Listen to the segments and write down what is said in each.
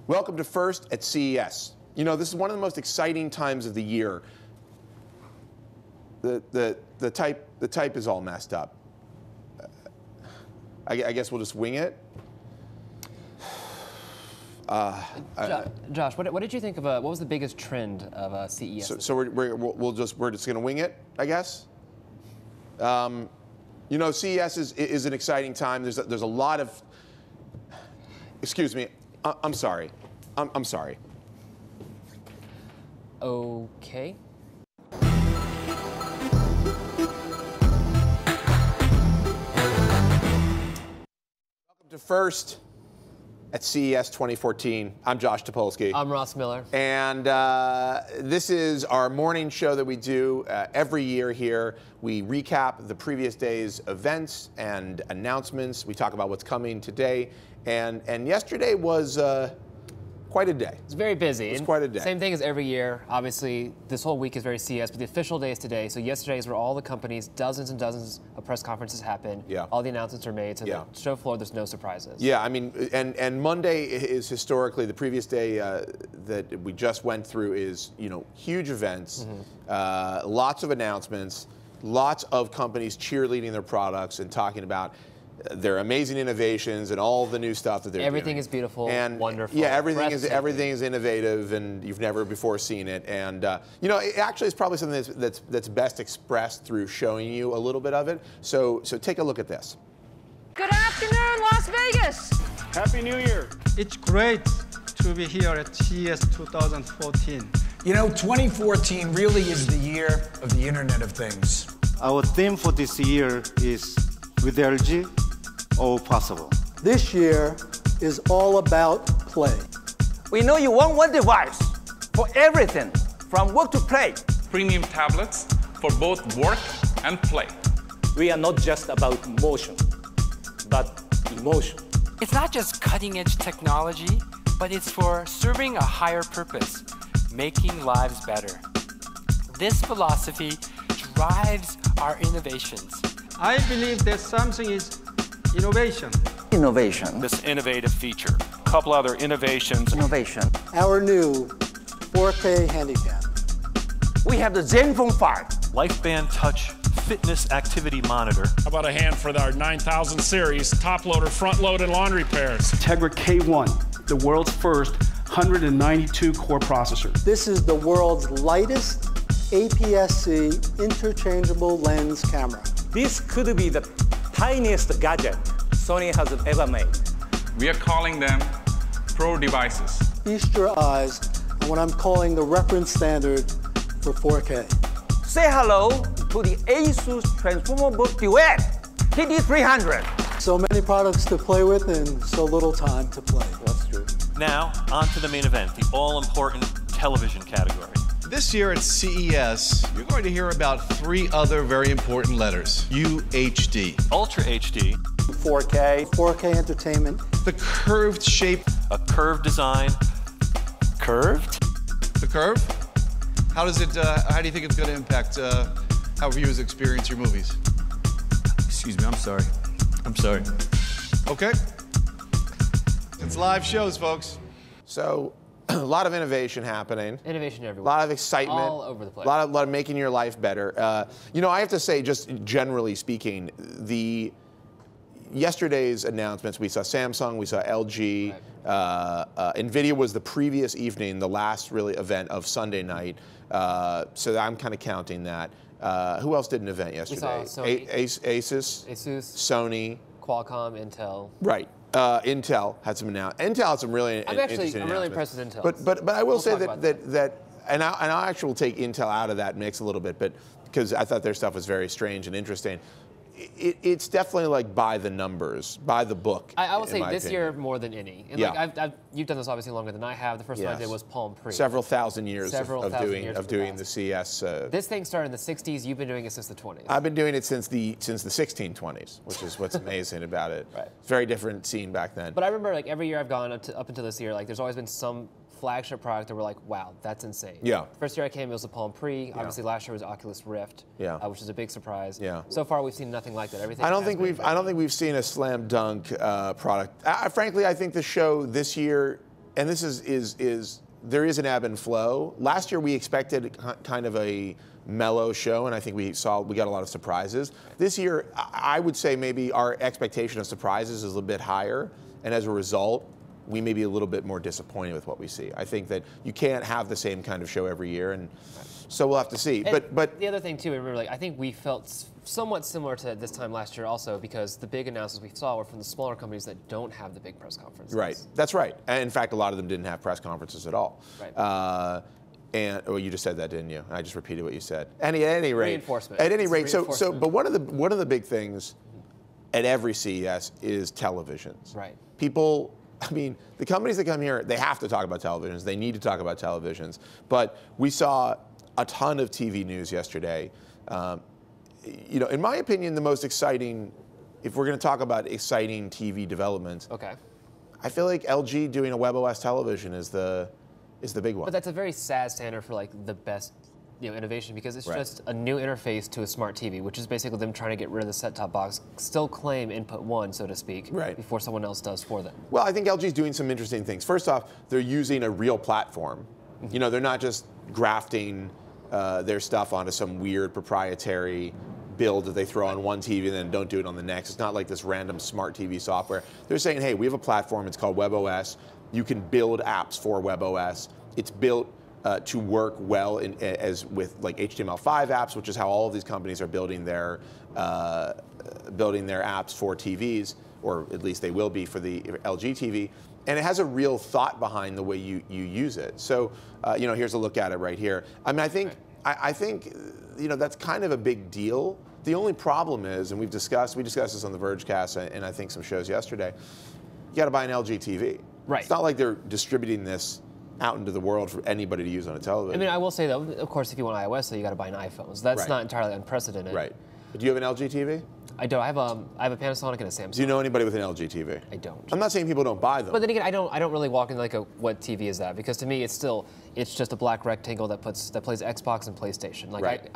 Welcome to First at CES. You know, this is one of the most exciting times of the year. The type is all messed up. I guess we'll just wing it. Josh, what did you think of what was the biggest trend of CES? So we're just gonna wing it, I guess. You know, CES is an exciting time. There's a lot of. Excuse me. I'm sorry. I'm sorry. Okay. Welcome to First at CES 2014. I'm Josh Topolsky. I'm Ross Miller. And this is our morning show that we do every year here. We recap the previous day's events and announcements. We talk about what's coming today. And yesterday was quite a day. It's very busy. It's quite a day. Same thing as every year. Obviously, this whole week is very CES, but the official day is today. So yesterday is where all the companies, dozens and dozens of press conferences happen. Yeah. All the announcements are made. So Yeah. the show floor, there's no surprises. Yeah, I mean, and Monday is historically, the previous day that we just went through is, you know, huge events, lots of announcements, lots of companies cheerleading their products and talking about their amazing innovations and all the new stuff that they're doing. Everything is beautiful and wonderful. Yeah, everything is innovative, and you've never before seen it. And you know, it actually is probably something that's best expressed through showing you a little bit of it. So take a look at this. Good afternoon, Las Vegas. Happy New Year. It's great to be here at CES 2014. You know, 2014 really is the year of the Internet of Things. Our theme for this year is with LG, all possible. This year is all about play. We know you want one device for everything, from work to play. Premium tablets for both work and play. We are not just about motion, but emotion. It's not just cutting-edge technology, but it's for serving a higher purpose, making lives better. This philosophy drives our innovations. I believe that something is innovation. Innovation. This innovative feature. A couple other innovations. Innovation. Our new 4K handicap. We have the Zenfone 5. LifeBand Touch Fitness Activity Monitor. How about a hand for our 9000 series top-loader, front-loaded laundry pairs? Tegra K1, the world's first 192 core processor. This is the world's lightest APS-C interchangeable lens camera. This could be the tiniest gadget Sony has ever made. We are calling them Pro devices. Feast your eyes on what I'm calling the reference standard for 4K. Say hello to the Asus Transformable Duet TD300. So many products to play with and so little time to play. That's true. Now, on to the main event, the all-important television category. This year at CES, you're going to hear about three other very important letters. UHD. Ultra HD. 4K. 4K entertainment. The curved shape. A curved design. Curved? The curve? How do you think it's going to impact how viewers experience your movies? Excuse me, I'm sorry. I'm sorry. Okay. It's live shows, folks. So a lot of innovation happening. Innovation everywhere. A lot of excitement. All over the place. A lot of making your life better. You know, I have to say, just generally speaking, yesterday's announcements, we saw Samsung, we saw LG, right. NVIDIA was the previous evening, the last really event of Sunday night. So I'm kind of counting that. Who else did an event yesterday? We saw Sony, Asus, Sony, Qualcomm, Intel. Right. Intel had some announcements. Intel had some really interesting I'm really impressed with Intel. But I will say that and I actually will take Intel out of that mix a little bit, but because I thought their stuff was very strange and interesting. It's definitely like by the numbers, by the book. I will say this year more than any. And yeah. Like you've done this obviously longer than I have. The first one I did was Palm Pre. Several thousand years of doing the CES. This thing started in the 60s. You've been doing it since the 20s. I've been doing it since the 1620s, which is what's amazing about it. Right. Very different scene back then. But I remember like every year I've gone up until this year, like there's always been some flagship product that we're like, wow, that's insane. Yeah. First year I came, it was the Palm Pre. Obviously, last year was Oculus Rift. Yeah. Which is a big surprise. Yeah. So far, we've seen nothing like that. Everything. I don't think we've seen a slam dunk product. Frankly, I think the show this year and this is there is an ebb and flow. Last year we expected kind of a mellow show, and I think we got a lot of surprises. This year, I would say maybe our expectation of surprises is a little bit higher, and as a result, we may be a little bit more disappointed with what we see. I think that you can't have the same kind of show every year, and so we'll have to see. And but the other thing too, remember, like I think we felt somewhat similar to this time last year also, because the big announcements we saw were from the smaller companies that don't have the big press conferences. Right, that's right. And in fact, a lot of them didn't have press conferences at all. Right. And you just said that, didn't you? I just repeated what you said. At any rate, reinforcement. At any rate, but one of the big things at every CES is televisions. Right. People, I mean, the companies that come here, they have to talk about televisions. They need to talk about televisions. But we saw a ton of TV news yesterday. You know, in my opinion, the most exciting, if we're going to talk about exciting TV developments, I feel like LG doing a WebOS television is the big one. But that's a very sad standard for like the best, you know, innovation, because it's just a new interface to a smart TV, which is basically them trying to get rid of the set-top box, still claim input one, so to speak, before someone else does for them. Well, I think LG's doing some interesting things. First off, they're using a real platform. You know, they're not just grafting their stuff onto some weird proprietary build that they throw on one TV and then don't do it on the next. It's not like this random smart TV software. They're saying, hey, we have a platform, it's called WebOS. You can build apps for WebOS. It's built to work well with like HTML5 apps, which is how all of these companies are building their apps for TVs, or at least they will be for the LG TV. And it has a real thought behind the way you use it. So, you know, here's a look at it right here. I mean, I think, you know, that's kind of a big deal. The only problem is, and we discussed this on the Verge cast and I think some shows yesterday, you got to buy an LG TV. Right. It's not like they're distributing this out into the world for anybody to use on a television. I mean, I will say though, of course, if you want iOS, so you got to buy an iPhone. So that's not entirely unprecedented. Right. But do you have an LG TV? I don't. I have a Panasonic and a Samsung. Do you know anybody with an LG TV? I don't. I'm not saying people don't buy them. But then again, I don't really walk in like what TV is that? Because to me, it's just a black rectangle that plays Xbox and PlayStation. Like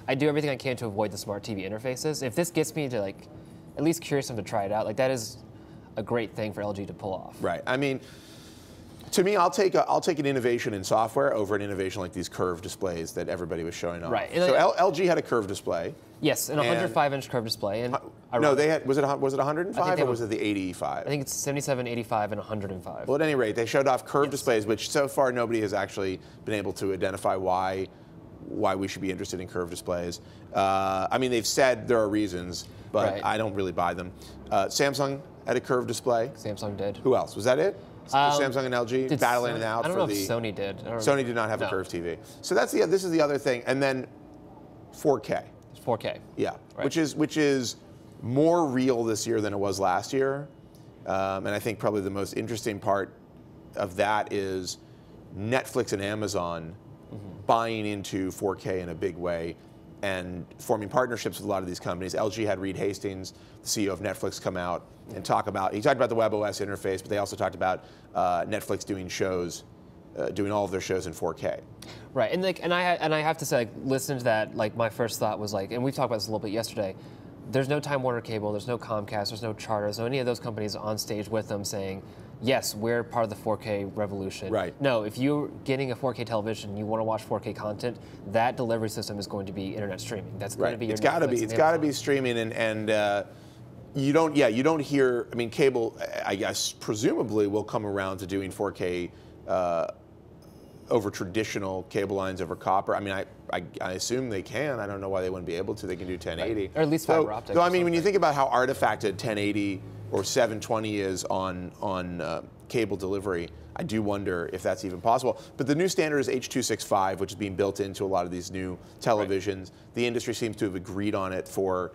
I do everything I can to avoid the smart TV interfaces. If this gets me to like at least curious enough to try it out, like that is a great thing for LG to pull off. Right. I mean, to me, I'll take an innovation in software over an innovation like these curved displays that everybody was showing off. Right. So LG had a curved display. Yes, an 105-inch curved display. And no, they had. Was it 105 or was it the 85? I think it's 77, 85, and 105. Well, at any rate, they showed off curved displays, which so far nobody has actually been able to identify why we should be interested in curved displays. I mean, they've said there are reasons, but I don't really buy them. Samsung had a curved display. Samsung did. Who else? Was that it? Samsung and LG battling it out. I don't know if Sony did. Sony did not have a curved TV. So this is the other thing, and then 4K. 4K. Yeah, which is more real this year than it was last year, and I think probably the most interesting part of that is Netflix and Amazon buying into 4K in a big way and forming partnerships with a lot of these companies. LG had Reed Hastings, the CEO of Netflix, come out and talk about. He talked about the WebOS interface, but they also talked about Netflix doing shows, doing all of their shows in 4K. Right, and I have to say, like, listening to that, like my first thought was like, and we talked about this a little bit yesterday. There's no Time Warner Cable, there's no Comcast, there's no Charter, there's no any of those companies on stage with them saying, yes, we're part of the 4K revolution. Right. No, if you're getting a 4K television, you want to watch 4K content, that delivery system is going to be internet streaming. That's going to be your Netflix. It's got to be streaming, and you don't hear. I mean, cable, I guess, presumably will come around to doing 4K over traditional cable lines over copper. I mean, I assume they can. I don't know why they wouldn't be able to. They can do 1080. Right. Or at least fiber optic. So I mean, when you think about how artifacted 1080 or 720 is on cable delivery, I do wonder if that's even possible. But the new standard is H.265, which is being built into a lot of these new televisions. Right. The industry seems to have agreed on it for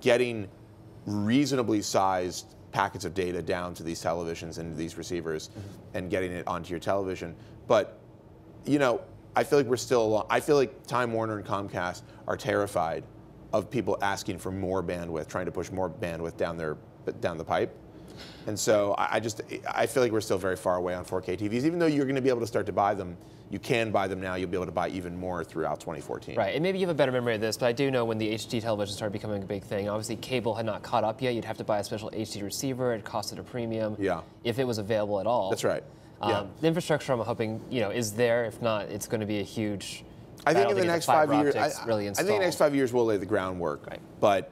getting reasonably sized packets of data down to these televisions and these receivers, and getting it onto your television. But you know, I feel like I feel like Time Warner and Comcast are terrified of people asking for more bandwidth, trying to push more bandwidth down the pipe. And so I feel like we're still very far away on 4K TVs. Even though you're going to be able to start to buy them, you can buy them now. You'll be able to buy even more throughout 2014. Right, and maybe you have a better memory of this, but I do know when the HD television started becoming a big thing, obviously cable had not caught up yet. You'd have to buy a special HD receiver. It costed a premium. Yeah. If it was available at all. That's right. Yeah. The infrastructure, I'm hoping, is there. If not, it's going to be a huge. I think in the next 5 years, I think in the next 5 years we'll lay the groundwork. Right. But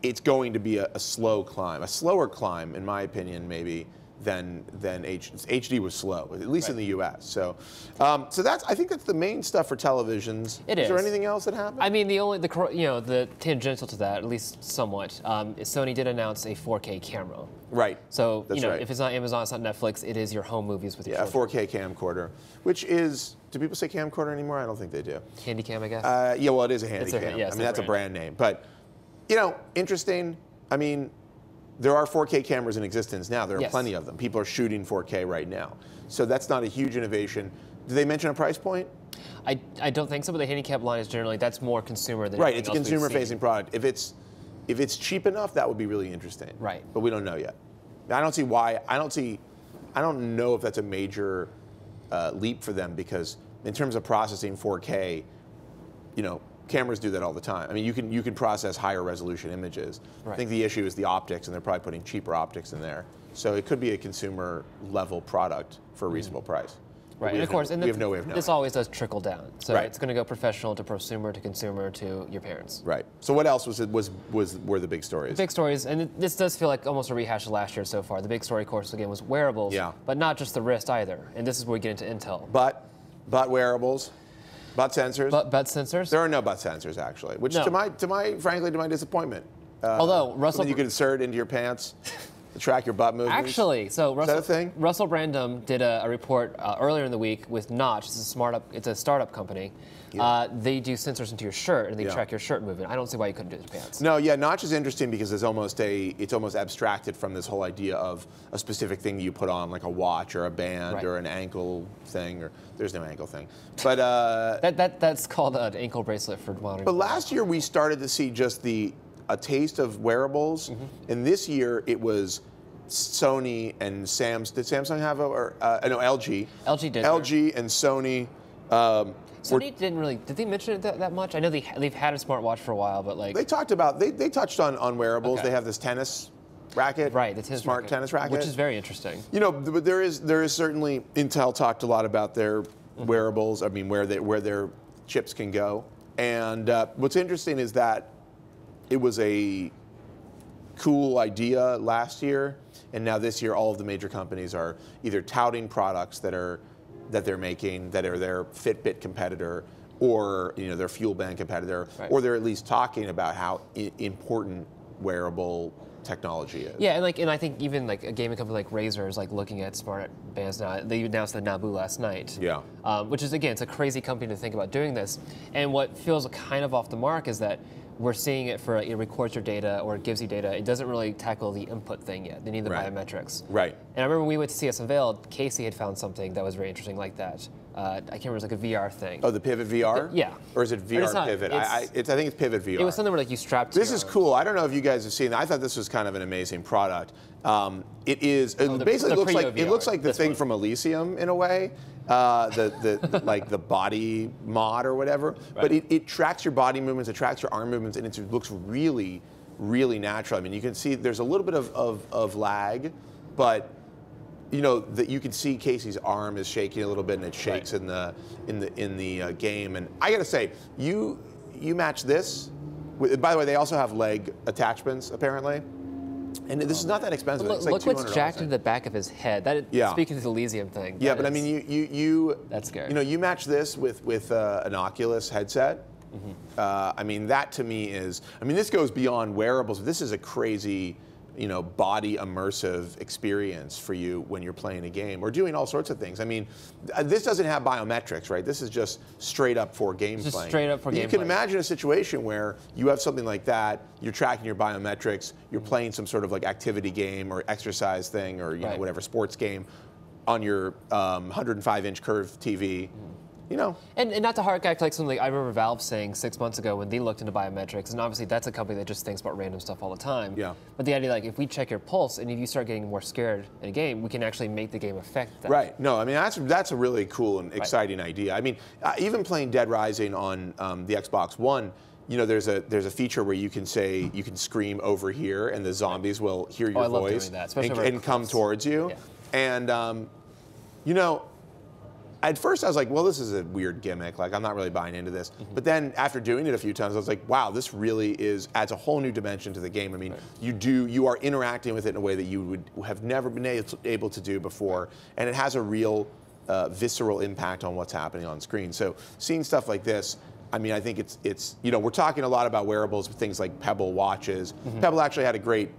it's going to be a slow climb, a slower climb, in my opinion, maybe than HD was slow, at least in the U.S. So, I think that's the main stuff for televisions. It is. Is there anything else that happened? I mean, the tangential to that, at least somewhat, Sony did announce a 4K camera. Right. So That's right. if it's not Amazon, it's not Netflix, it is your home movies with your a children. 4K camcorder, which is, do people say camcorder anymore? I don't think they do. Handycam, I guess. Yeah, well, it is a Handycam. Yeah, I mean, that's a brand name, but interesting. I mean, there are 4K cameras in existence now. There are plenty of them. People are shooting 4K right now. So that's not a huge innovation. Did they mention a price point? I don't think so, but the handicap line is generally, that's more consumer than right. It's a anything else we've consumer-facing product. If it's cheap enough, that would be really interesting. Right. But we don't know yet. I don't see why. I don't know if that's a major leap for them, because in terms of processing 4K, cameras do that all the time. I mean, you can process higher resolution images. Right. I think the issue is the optics, and they're probably putting cheaper optics in there. So it could be a consumer level product for a reasonable price. Right, and of course, we have no way of knowing. This always does trickle down. So Right. it's going to go professional to prosumer to consumer to your parents. Right. So what else were the big stories? Big stories, and this does feel like almost a rehash of last year so far. The big story, of course, again, was wearables. Yeah. But not just the wrist either. And this is where we get into Intel. But wearables, butt sensors. Butt sensors. There are no butt sensors actually, which frankly to my disappointment. Although Russell, something you could insert into your pants to track your butt movements. Actually, so Is that a thing? Russell Brandom did a report earlier in the week with Notch. It's a startup company. Yeah. They do sensors into your shirt and they track your shirt movement. I don't see why you couldn't do it with pants. No, yeah, Notch is interesting because it's almost abstracted from this whole idea of a specific thing you put on, like a watch or a band or an ankle thing, or there's no ankle thing. But that's called an ankle bracelet for monitoring. But last year we started to see just a taste of wearables, and this year it was Sony and Samsung. Did Samsung have no, LG. LG did. LG and Sony. Sony didn't really. Did they mention it that much? I know they've had a smartwatch for a while, but like they talked about they touched on wearables. Okay. They have this tennis racket, right? The smart tennis racket, which is very interesting. But there is certainly Intel talked a lot about their wearables. I mean, where their chips can go. And what's interesting is that it was a cool idea last year, and now this year all of the major companies are either touting products that they're making that are their Fitbit competitor, or their Fuel Band competitor, or they're at least talking about how important wearable technology is. Yeah, and I think even like a gaming company like Razer is like looking at smart bands now. They announced the Nabu last night. Yeah. Which is, again, it's a crazy company to think about doing this. And what feels kind of off the mark is that we're seeing it for it records your data or it gives you data. It doesn't really tackle the input thing yet. They need the biometrics. Right. And I remember when we went to CES Unveiled, Casey had found something that was very interesting like that. I can't remember, it was like a VR thing. Oh, the Pivot VR? Yeah. Or is it VR Pivot? I think it's Pivot VR. It was something where like you strapped to This is cool. I don't know if you guys have seen that. I thought this was kind of an amazing product. It is. It basically looks like the thing from Elysium in a way. Like the body mod or whatever. Right. But it tracks your body movements, it tracks your arm movements, and it looks really, really natural. I mean, you can see there's a little bit of lag, but that you can see Casey's arm is shaking a little bit, and it shakes in the game. And I got to say, you match this. By the way, they also have leg attachments apparently. And this is not that expensive. It's like look what's jacked into the back of his head. Speaking to the Elysium thing. Yeah, but I mean, you that's scary. You match this with an Oculus headset. I mean, that to me is. I mean, this goes beyond wearables. This is a crazy, body immersive experience for you when you're playing a game or doing all sorts of things. I mean, this doesn't have biometrics, right? This is just straight up for game playing. Just straight up for game You can imagine a situation where you have something like that, you're tracking your biometrics, you're playing some sort of like activity game or exercise thing or whatever sports game on your 105-inch curved TV. you know. And not to hark back to like something I remember Valve saying 6 months ago when they looked into biometrics, and obviously that's a company that just thinks about random stuff all the time. Yeah. But the idea, like, if we check your pulse and if you start getting more scared in a game, we can actually make the game affect that. Right. No, I mean that's a really cool and exciting idea. I mean, even playing Dead Rising on the Xbox One. You know, there's a feature where you can say, you can scream over here, and the zombies will hear your voice and come towards you. Yeah. And, you know, at first I was like, well, this is a weird gimmick. Like, I'm not really buying into this. But then after doing it a few times, I was like, wow, this really adds a whole new dimension to the game. I mean, you are interacting with it in a way that you would have never been able to do before. And it has a real visceral impact on what's happening on screen. So seeing stuff like this, I mean, I think it's you know, we're talking a lot about wearables with things like Pebble watches. Pebble actually had a great,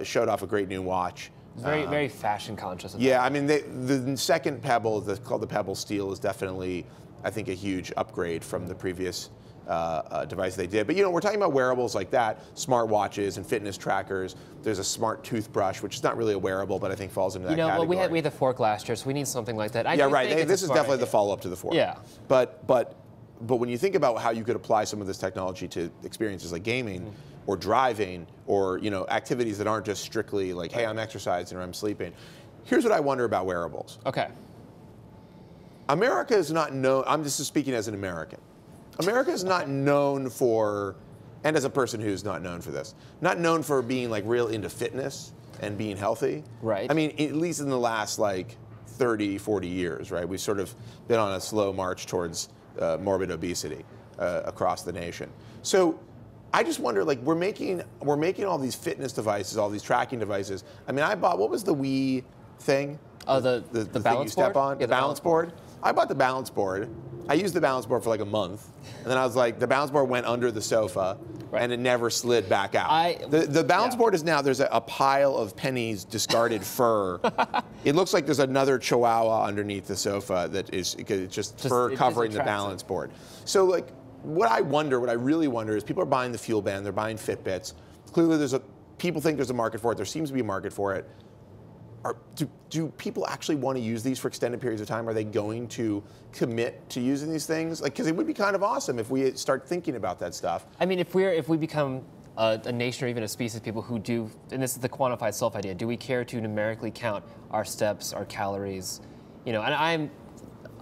showed off a great new watch. Very fashion conscious. Yeah, I mean, the second Pebble, called the Pebble Steel, is definitely, I think, a huge upgrade from the previous device they did. But you know, we're talking about wearables like that, smart watches and fitness trackers. There's a smart toothbrush, which is not really a wearable, but I think falls into that category. Well, we had the Fork last year, so we need something like that. Yeah, right. This is definitely the follow-up to the Fork. Yeah. But when you think about how you could apply some of this technology to experiences like gaming or driving or, you know, activities that aren't just strictly like, hey, I'm exercising or I'm sleeping, here's what I wonder about wearables. Okay. America is not known, I'm just speaking as an American. America is not known for, and as a person who's not known for this, not known for being like real into fitness and being healthy. Right. I mean, at least in the last like 30, 40 years, right? We've sort of been on a slow march towards morbid obesity across the nation. So I just wonder, like, we're making all these fitness devices, all these tracking devices. I mean, I bought, what was the Wii thing? The thing balance you step board? on? Yeah, the balance board. I bought the balance board. I used the balance board for like a month, and then I was like, the balance board went under the sofa, and it never slid back out. The balance board is now, there's a pile of Penny's discarded fur. It looks like there's another Chihuahua underneath the sofa that is, it's just fur covering the balance board. So like, what I really wonder is people are buying the Fuel Band, they're buying Fitbits. Clearly people think there's a market for it, there seems to be a market for it. Do people actually want to use these for extended periods of time? Are they going to commit to using these things? Like, because it would be kind of awesome if we start thinking about that stuff. I mean, if we become a nation or even a species of people who do, and this is the quantified self idea, do we care to numerically count our steps, our calories? You know, and I'm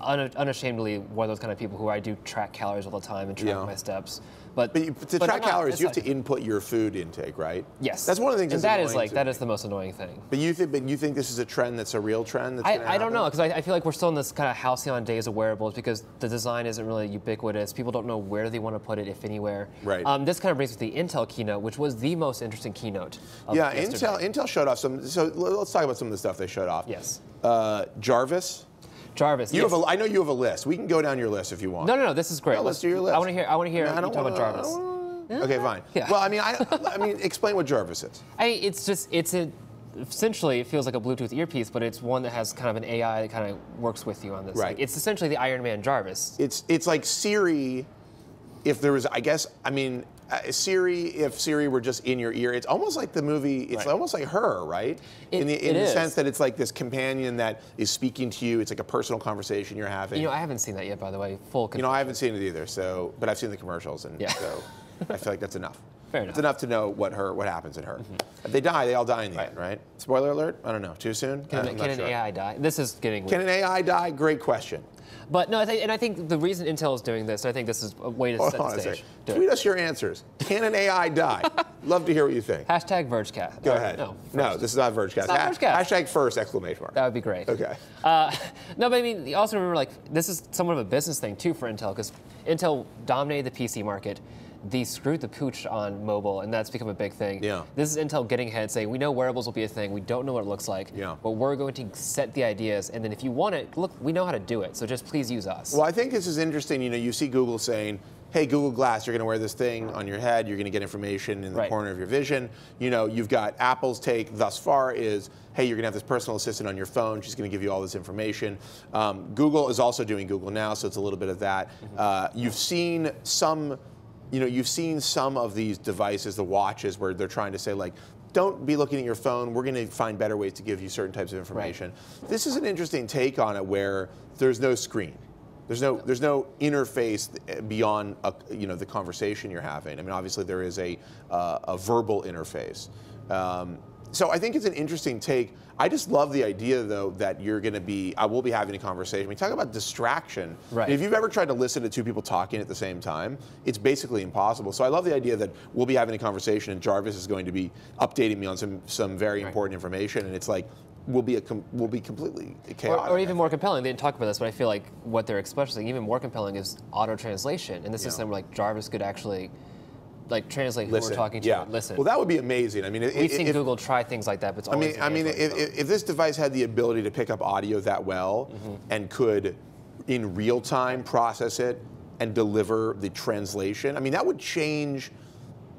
unashamedly one of those kind of people who I do track calories all the time and track my steps. But to track calories, you have to input your food intake, right? Yes. That's one of the things. And that is the most annoying thing. But you think this is a trend that's a real trend? I don't know, because I feel like we're still in this kind of halcyon days of wearables because the design isn't really ubiquitous. People don't know where they want to put it, if anywhere. Right. This kind of brings us to the Intel keynote, which was the most interesting keynote. Yeah, Intel showed off some. So let's talk about some of the stuff they showed off. Yes. Jarvis. Yes. I know you have a list. We can go down your list if you want. No, this is great. No, let's do your list. I want to hear you talk about Jarvis. Okay, fine. Yeah. Well, I mean, explain what Jarvis is. Essentially, it feels like a Bluetooth earpiece, but it's one that has kind of an AI that kind of works with you on this. Right. Like, it's essentially the Iron Man Jarvis. It's like Siri, if there was, Siri, if Siri were just in your ear. It's almost like the movie, it's almost like Her, right? In the sense that it's like this companion that is speaking to you. It's like a personal conversation you're having. You know, I haven't seen that yet, by the way. You know, I haven't seen it either, but I've seen the commercials, and so I feel like that's enough. Fair enough. It's enough to know what happens in Her. If they die, they all die in the end, right? Spoiler alert? I don't know. Too soon? Can an AI die? This is getting weird. Can an AI die? Great question. But no, I think the reason Intel is doing this, I think this is a way to set the stage. Tweet us your answers. Can an AI die? Love to hear what you think. Hashtag Vergecast. Go ahead. No, this is not Vergecast. It's not Vergecast. Hashtag first, exclamation mark. That would be great. Okay. No, but I mean, you also remember, like, this is somewhat of a business thing, too, for Intel, because Intel dominated the PC market. They screwed the pooch on mobile, and that's become a big thing. Yeah. This is Intel getting ahead, saying, we know wearables will be a thing. We don't know what it looks like. Yeah. But we're going to set the ideas, and then if you want it, look, we know how to do it. So just please use us. Well, I think this is interesting. You know, you see Google saying, hey, Google Glass, you're going to wear this thing on your head. You're going to get information in the corner of your vision. You know, you've got Apple's take thus far is, hey, you're going to have this personal assistant on your phone. She's going to give you all this information. Google is also doing Google Now, so it's a little bit of that. You've seen some of these devices, the watches, where they're trying to say, like, don't be looking at your phone. We're going to find better ways to give you certain types of information. This is an interesting take on it where there's no screen. There's no interface beyond the conversation you're having. I mean, obviously there is a verbal interface. So I think it's an interesting take. I just love the idea, though, that I will be having a conversation. We talk about distraction. Right. If you've ever tried to listen to two people talking at the same time, it's basically impossible. So I love the idea that we'll be having a conversation and Jarvis is going to be updating me on some very important information, and it's like we'll be completely chaotic. Or even more compelling. They didn't talk about this, but I feel like what they're expressing even more compelling is auto translation, and this is something where like Jarvis could actually translate who we're talking to. Yeah. Listen. Well, that would be amazing. I mean, we've seen Google try things like that, but it's always if this device had the ability to pick up audio that well and could, in real time, process it and deliver the translation, I mean, that would change.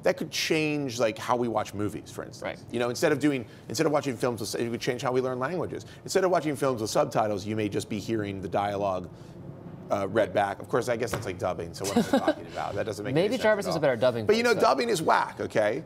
That could change like how we watch movies, for instance. Right. You know, instead of watching films, it would change how we learn languages. Instead of watching films with subtitles, you may just be hearing the dialogue read back. Of course, I guess that's like dubbing, so what am I talking about? That doesn't make any sense. Maybe Jarvis is a better dubbing But voice, dubbing is whack, okay?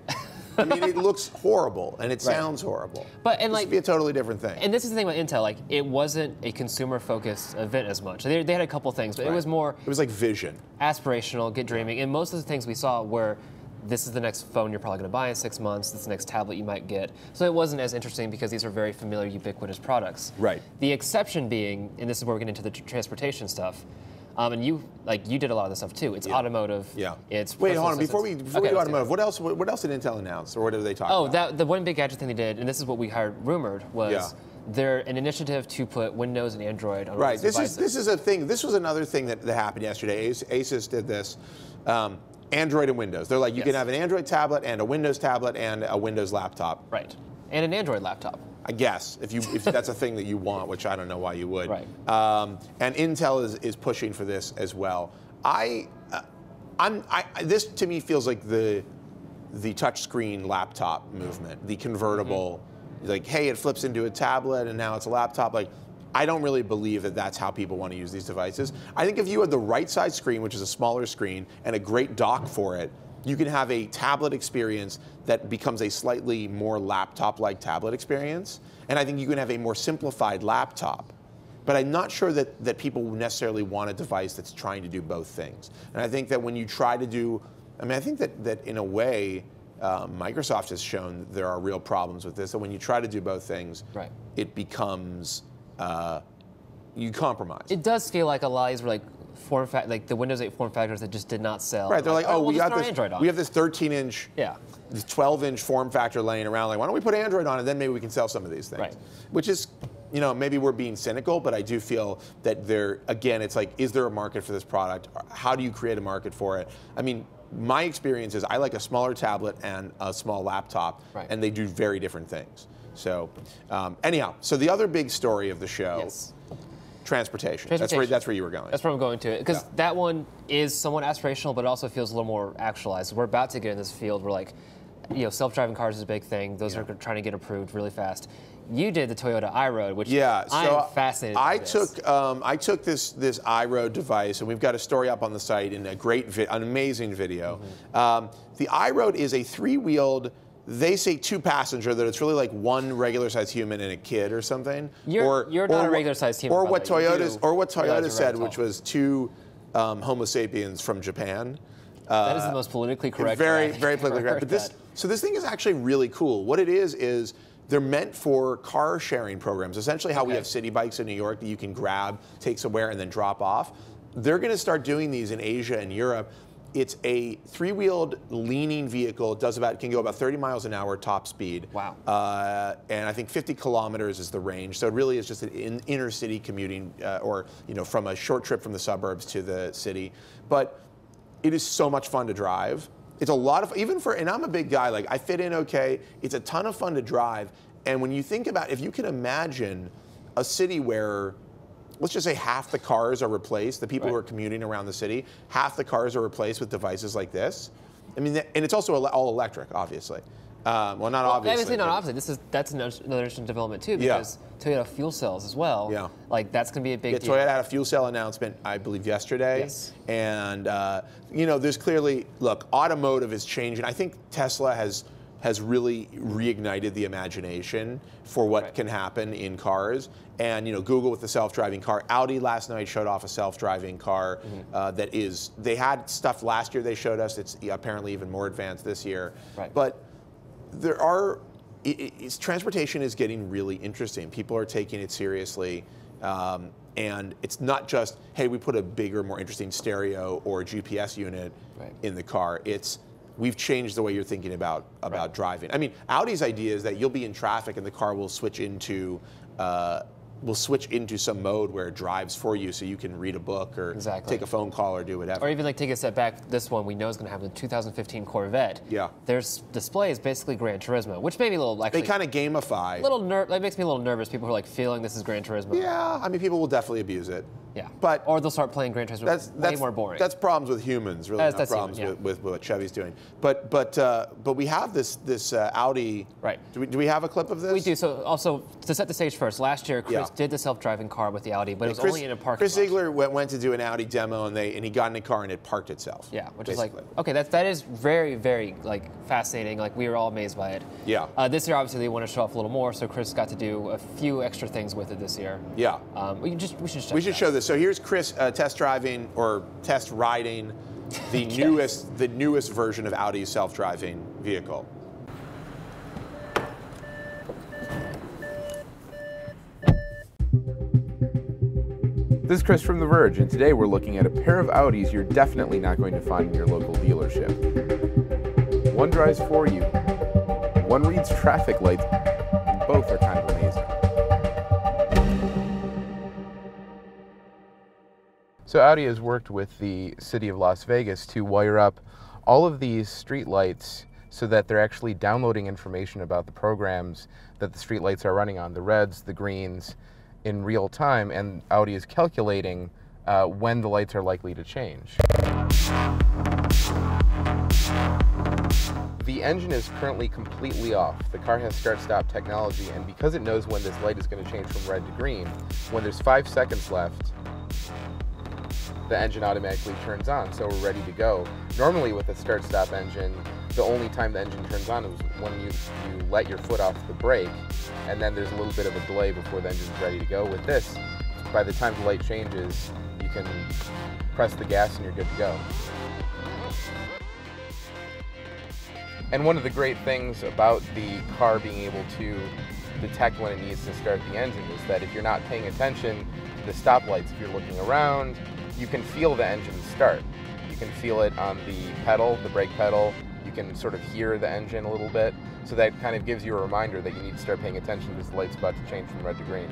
I mean, it looks horrible, and it sounds horrible. This would be a totally different thing. And this is the thing about Intel, like, it wasn't a consumer-focused event as much. They had a couple things, but it was more... It was like vision. Aspirational, get dreaming, and most of the things we saw were, this is the next phone you're probably going to buy in 6 months, this is the next tablet you might get. So it wasn't as interesting because these are very familiar, ubiquitous products. Right. The exception being, and this is where we're getting into the transportation stuff, and you did a lot of this stuff too. It's automotive. Yeah. It's Wait, hold on. Before we do automotive, what else did Intel announce, or what did they talk about? The one big gadget thing they did, and this is what we heard rumored, was they're an initiative to put Windows and Android on devices. This is a thing. This was another thing that happened yesterday. Asus did this. Android and Windows. They're like, you can have an Android tablet and a Windows tablet and a Windows laptop. Right. And an Android laptop. I guess, if that's a thing that you want, which I don't know why you would. Right. And Intel is pushing for this as well. This to me feels like the touchscreen laptop movement, the convertible, like, hey, it flips into a tablet and now it's a laptop. Like, I don't really believe that that's how people want to use these devices. I think if you had the right size screen, which is a smaller screen, and a great dock for it, you can have a tablet experience that becomes a slightly more laptop-like tablet experience. And I think you can have a more simplified laptop. But I'm not sure that people necessarily want a device that's trying to do both things. And I think that when you try to do, I think that in a way, Microsoft has shown there are real problems with this. And when you try to do both things, it becomes, you compromise. It does feel like a lot of these were like like the Windows 8 form factors that just did not sell. Right, they're like, we'll we just got throw this. Android on. We have this 13-inch, this 12-inch form factor laying around. Like, why don't we put Android on, and then maybe we can sell some of these things. Right. Which is, maybe we're being cynical, but I do feel that again, it's like, is there a market for this product? How do you create a market for it? I mean, my experience is I like a smaller tablet and a small laptop, and they do very different things. So, anyhow, so the other big story of the show. Yes. Transportation. That's where you were going. That's where I'm going to. Because that one is somewhat aspirational, but it also feels a little more actualized. We're about to get in this field where, like, self-driving cars is a big thing. Those are trying to get approved really fast. You did the Toyota iRoad, which I'm fascinated by. I took this iRoad device, and we've got a story up on the site in an amazing video. The iRoad is a three-wheeled. They say two-passenger, that it's really like one regular-sized human and a kid or something. You're not a regular-sized human. Or what Toyota said, which was two Homo sapiens from Japan. That is the most politically correct. Very politically correct. But this thing is actually really cool. What it is they're meant for car sharing programs. Essentially, how we have city bikes in New York that you can grab, take somewhere, and then drop off. They're going to start doing these in Asia and Europe. It's a three-wheeled leaning vehicle. It can go about 30 miles an hour top speed. Wow. And I think 50 kilometers is the range. So it really is just an inner city commuting, or from a short trip from the suburbs to the city. But it is so much fun to drive. It's a lot of, and I'm a big guy, like I fit in okay. It's a ton of fun to drive. And when you think about, if you can imagine a city where, let's just say half the cars are replaced, the people who are commuting around the city, half the cars are replaced with devices like this. I mean, and it's also all electric, obviously. Well, not obviously. Obviously not obviously. That's another interesting development too, because Toyota fuel cells as well. Yeah. Like that's going to be a big deal. Toyota had a fuel cell announcement, I believe, yesterday. Yes. And there's clearly, look, automotive is changing. I think Tesla has has really reignited the imagination for what can happen in cars. And Google with the self-driving car. Audi last night showed off a self-driving car that is, they had stuff last year they showed us. It's apparently even more advanced this year. Right. But there are, transportation is getting really interesting. People are taking it seriously. And it's not just, hey, we put a bigger, more interesting stereo or GPS unit in the car. It's, we've changed the way you're thinking about driving. I mean, Audi's idea is that you'll be in traffic and the car will switch into some mode where it drives for you, so you can read a book or take a phone call or do whatever. Or even like take a step back. This one we know is going to have the 2015 Corvette. Yeah. Their display is basically Gran Turismo, which made me a little actually. They kind of gamify. That makes me a little nervous. People who are like feeling this is Gran Turismo. Yeah, I mean, people will definitely abuse it. Yeah. But or they'll start playing Gran Turismo. That's way more boring. That's problems with humans, really, not problems with what Chevy's doing. But we have this Audi. Right. Do we have a clip of this? We do. So also to set the stage first, last year Chris did the self-driving car with the Audi, but it was only in a parking lot. Chris Ziegler went to do an Audi demo, and he got in a car and it parked itself. Yeah, which is like, okay, that is very, very like fascinating. Like we were all amazed by it. Yeah. This year, obviously, they want to show off a little more, so Chris got to do a few extra things with it this year. Yeah. We should show this. So here's Chris test riding the newest version of Audi's self-driving vehicle. This is Chris from The Verge, and today we're looking at a pair of Audis you're definitely not going to find in your local dealership. One drives for you, one reads traffic lights, and both are kind of amazing. So Audi has worked with the city of Las Vegas to wire up all of these street lights so that they're actually downloading information about the programs that the street lights are running on, the reds, the greens, in real time, and Audi is calculating when the lights are likely to change. The engine is currently completely off. The car has start-stop technology, and because it knows when this light is going to change from red to green, when there's 5 seconds left, the engine automatically turns on, so we're ready to go. Normally with a start-stop engine, the only time the engine turns on is when you let your foot off the brake, and then there's a little bit of a delay before the engine's ready to go. With this, by the time the light changes, you can press the gas and you're good to go. And one of the great things about the car being able to detect when it needs to start the engine is that if you're not paying attention to the stoplights, if you're looking around, you can feel the engine start. You can feel it on the pedal, the brake pedal. You can sort of hear the engine a little bit. So that kind of gives you a reminder that you need to start paying attention because the light's about to change from red to green.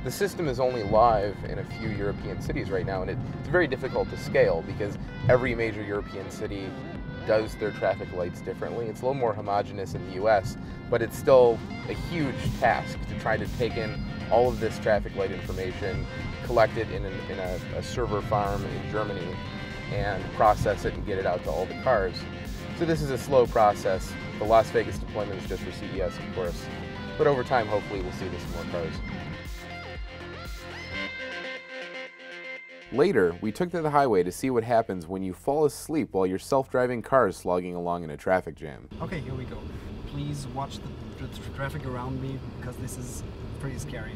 The system is only live in a few European cities right now, and it's very difficult to scale because every major European city does their traffic lights differently. It's a little more homogeneous in the US, but it's still a huge task to try to take in all of this traffic light information, collect it in a server farm in Germany, and process it and get it out to all the cars. So this is a slow process. The Las Vegas deployment is just for CES, of course, but over time, hopefully, we'll see this in more cars. Later, we took to the highway to see what happens when you fall asleep while your self-driving car is slogging along in a traffic jam. Okay, here we go. Please watch the traffic around me because this is pretty scary.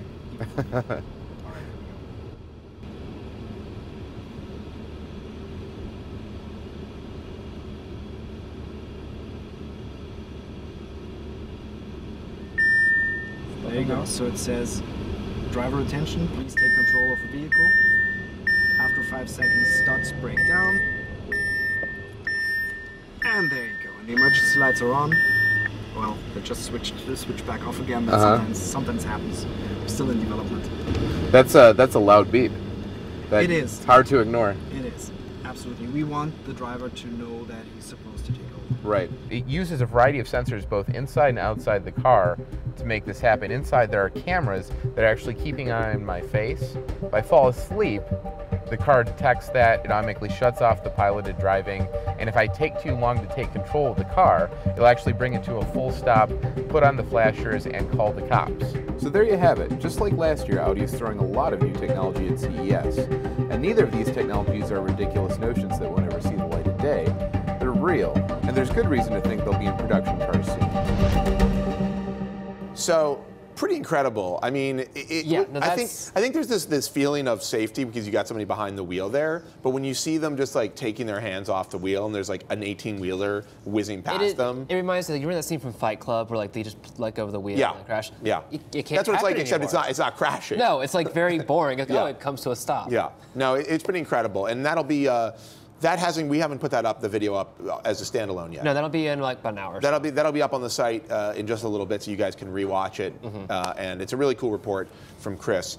There you go. So it says, driver attention, please take control of the vehicle. After 5 seconds, starts breakdown. And there you go. And the emergency lights are on. Well, they just switch back off again. That sometimes happens. We're still in development. That's a loud beep. It is. It's hard to ignore. It is. Absolutely. We want the driver to know that he's supposed to take over. Right. It uses a variety of sensors both inside and outside the car to make this happen. Inside there are cameras that are actually keeping an eye on my face. If I fall asleep, the car detects that, it automatically shuts off the piloted driving, and if I take too long to take control of the car, it'll actually bring it to a full stop, put on the flashers, and call the cops. So there you have it. Just like last year, Audi is throwing a lot of new technology at CES, and neither of these technologies are ridiculous notions that will never see the light of day. They're real. And there's good reason to think they'll be in production cars soon. So, pretty incredible. I mean, I think there's this feeling of safety because you got somebody behind the wheel there. But when you see them just like taking their hands off the wheel and there's like an 18-wheeler whizzing past them, it reminds me. Like, you remember that scene from Fight Club where like they just let go of the wheel and crash? Yeah. It can't. That's what it's like. Except anymore. it's not crashing. No, it's like very boring. Like, oh, it comes to a stop. Yeah. No, it's pretty incredible, and that'll be. We haven't put that up, the video up as a standalone yet. No, that'll be in like about an hour. That'll be up on the site in just a little bit, so you guys can rewatch it. And it's a really cool report from Chris.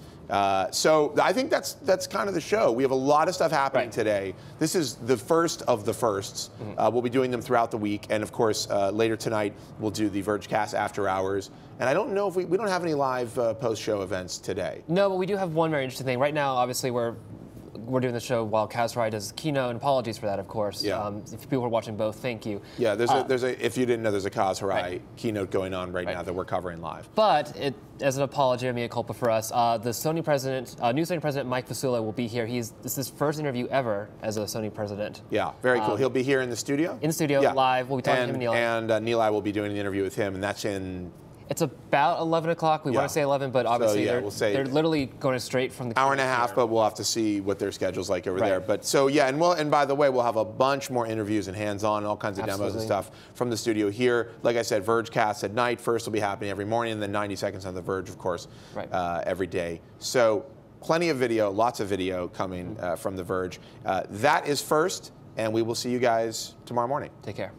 So I think that's kind of the show. We have a lot of stuff happening today. This is the first of the firsts. We'll be doing them throughout the week, and of course later tonight we'll do the Vergecast after hours. And I don't know if we don't have any live post-show events today. No, but we do have one very interesting thing. Right now, obviously, we're doing the show while Kazrai does keynote, and apologies for that, of course. Yeah. If people are watching both, thank you. Yeah, if you didn't know, there's a Kazrai keynote going on right now that we're covering live. But as an apology, a mea culpa for us, the Sony president, new Sony president Mike Fasula will be here. This is his first interview ever as a Sony president. Yeah, very cool. He'll be here in the studio? In the studio, live. We'll be talking to him and Nilay. And Nilay will be doing an interview with him, and that's in... It's about 11 o'clock. We want to say 11, but obviously they're literally going straight from the hour and a half, but we'll have to see what their schedule's like over there. But so yeah, and by the way, we'll have a bunch more interviews and hands-on and all kinds of demos and stuff from the studio here. Like I said, Vergecast at night first will be happening every morning, and then 90 Seconds on the Verge, of course, every day. So plenty of video, lots of video coming from the Verge. That is first, and we will see you guys tomorrow morning. Take care.